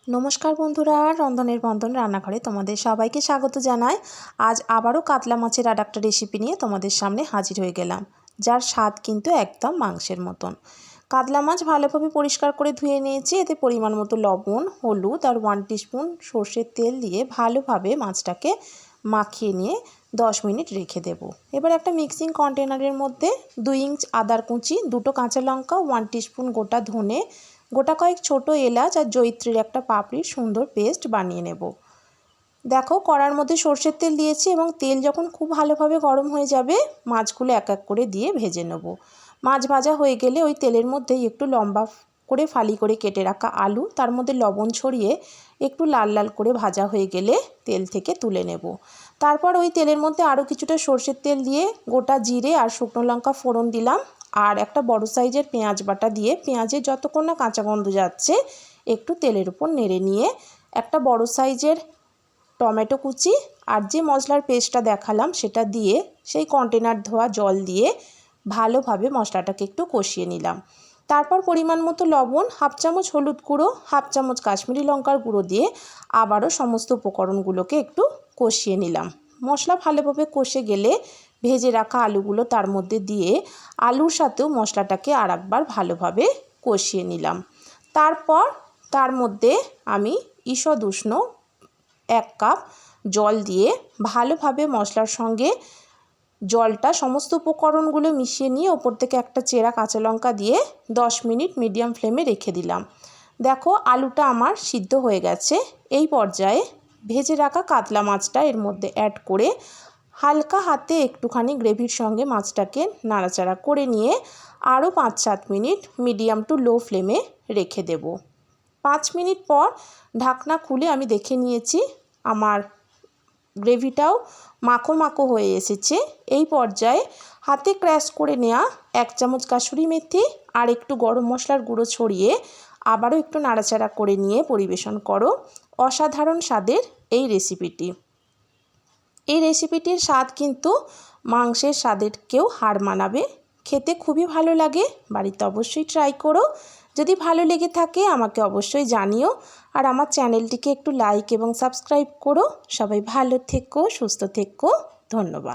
নমস্কার বন্ধুরা, রন্ধনের বন্ধন রান্নাঘরে তোমাদের সবাইকে স্বাগত জানাই। আজ আবারও কাতলা মাছের আর একটা রেসিপি নিয়ে তোমাদের সামনে হাজির হয়ে গেলাম, যার স্বাদ কিন্তু একদম মাংসের মতন। কাতলা মাছ ভালোভাবে পরিষ্কার করে ধুয়ে নিয়েছি। এতে পরিমাণ মতো লবণ, হলুদ আর 1 টিস্পুন সর্ষের তেল দিয়ে ভালোভাবে মাছটাকে মাখিয়ে নিয়ে 10 মিনিট রেখে দেব। এবার একটা মিক্সিং কন্টেনারের মধ্যে 2 ইঞ্চ আদার কুচি, 2টো কাঁচা লঙ্কা, 1 টিস্পুন গোটা ধনে, গোটা কয়েক ছোটো এলাচ আর জয়িত্রীর একটা পাপড়ির সুন্দর পেস্ট বানিয়ে নেব। দেখো, কড়ার মধ্যে সর্ষের তেল দিয়েছি এবং তেল যখন খুব ভালোভাবে গরম হয়ে যাবে মাছগুলো এক এক করে দিয়ে ভেজে নেব। মাছ ভাজা হয়ে গেলে ওই তেলের মধ্যেই একটু লম্বা করে ফালি করে কেটে রাখা আলু, তার মধ্যে লবণ ছড়িয়ে একটু লাল লাল করে ভাজা হয়ে গেলে তেল থেকে তুলে নেব। তারপর ওই তেলের মধ্যে আরও কিছুটা সর্ষের তেল দিয়ে গোটা জিরে আর শুকনো লঙ্কা ফোড়ন দিলাম, আর একটা বড় সাইজের পেঁয়াজ বাটা দিয়ে পেঁয়াজের যতক্ষণ না কাঁচা গন্ধ যাচ্ছে একটু তেলের উপর নেড়ে নিয়ে একটা বড় সাইজের টমেটো কুচি আর যে মশলার পেস্টটা দেখালাম সেটা দিয়ে সেই কন্টেনার ধোয়া জল দিয়ে ভালোভাবে মশলাটাকে একটু কষিয়ে নিলাম। তারপর পরিমাণ মতো লবণ, 1/2 চামচ হলুদ গুঁড়ো, 1/2 চামচ কাশ্মীরি লঙ্কার গুঁড়ো দিয়ে আবারও সমস্ত উপকরণগুলোকে একটু কষিয়ে নিলাম। মশলা ভালোভাবে কষে গেলে ভেজে রাখা আলুগুলো তার মধ্যে দিয়ে আলুর সাথেও মশলাটাকে আরেকবার ভালোভাবে কষিয়ে নিলাম। তারপর তার মধ্যে আমি ঈষৎ উষ্ণ 1 কাপ জল দিয়ে ভালোভাবে মশলার সঙ্গে জলটা সমস্ত উপকরণগুলো মিশিয়ে নিয়ে ওপর থেকে একটা চেরা কাঁচা লঙ্কা দিয়ে 10 মিনিট মিডিয়াম ফ্লেমে রেখে দিলাম। দেখো, আলুটা আমার সিদ্ধ হয়ে গেছে। এই পর্যায়ে ভেজে রাখা কাতলা মাছটা এর মধ্যে অ্যাড করে হালকা হাতে একটুখানি গ্রেভির সঙ্গে মাছটাকে নাড়াচাড়া করে নিয়ে আরও 5-7 মিনিট মিডিয়াম টু লো ফ্লেমে রেখে দেব। 5 মিনিট পর ঢাকনা খুলে আমি দেখে নিয়েছি আমার গ্রেভিটাও মাখো মাখো হয়ে এসেছে। এই পর্যায়ে হাতে ক্র্যাশ করে নেওয়া 1 চামচ কাসুরি মেথি আর একটু গরম মশলার গুঁড়ো ছড়িয়ে আবারও একটু নাড়াচাড়া করে নিয়ে পরিবেশন করো অসাধারণ স্বাদের এই রেসিপিটি। এই রেসিপিটির স্বাদ কিন্তু মাংসের স্বাদেরকেও হার মানাবে, খেতে খুবই ভালো লাগে। বাড়িতে অবশ্যই ট্রাই করো। যদি ভালো লেগে থাকে আমাকে অবশ্যই জানিও, আর আমার চ্যানেলটিকে একটু লাইক এবং সাবস্ক্রাইব করো। সবাই ভালো থেকো, সুস্থ থেকো। ধন্যবাদ।